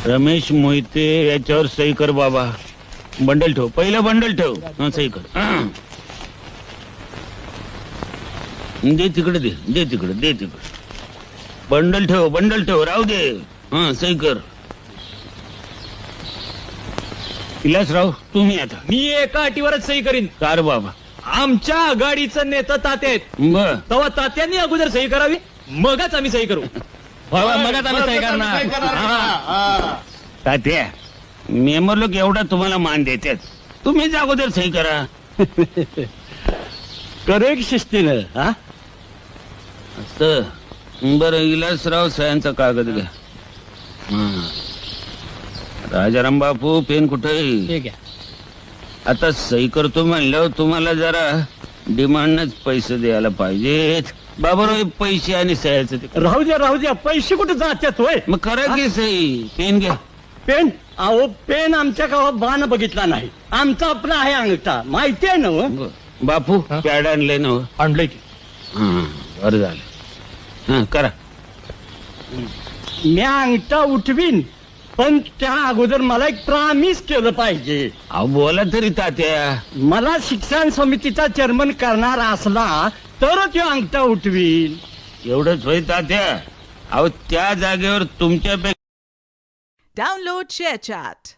रमेश मोहिते याच्यावर सही कर बाबा. बंडल ठेव, पहिलं बंडल ठेव. हा, सही कर. दे तिकडे, दे तिकडे. बंडल ठेव, राहू दे. हा, सही कर. विलासराव, तुम्ही आता. मी एका अटीवरच सही करीन. कार बाबा. आमच्या आघाडीचं नेता तात्या आहेत. बर, तेव्हा तात्यांनी अगोदर सही करावी, मगच आम्ही सही करू. मगच आम्ही सही करणार. तात्या, मेंबर लोक एवढा तुम्हाला मान देतात, तुम्हीच अगोदर सही करा. करेक्ट शिस्तीनं. हा, असं. बरं, विलासराव सह्यांचा कागद घ्या. राजाराम बापू, पेन कुठे? ठीक आहे. आता सही करतो म्हणल्यावर तुम्हाला जरा डिमांडच पैसे द्यायला पाहिजेत. बाबा, पैसे आणि सह्याचं ते राहू द्या पैसे कुठे जातात होय. मग करा की सही. पेन घ्या. पेन? अहो, पेन आमच्या गावात बाण बघितला नाही. आमचा आपला आहे अंगठा, माहिती आहे ना हो? बापू, पॅड आणलंय ना? आणलंय की. बरं झालं. हा, करा. मी अंगठा उठवीन, पण त्या अगोदर मला एक प्रॉमिस केलं पाहिजे. अहो, बोला तरी तात्या. मला शिक्षण समितीचा चेअरमन करणार असला तरच तो अंगठा उठवीन. एवढंच होय तात्या? अहो, त्या जागेवर तुमच्यापेक्षा Download ShareChat.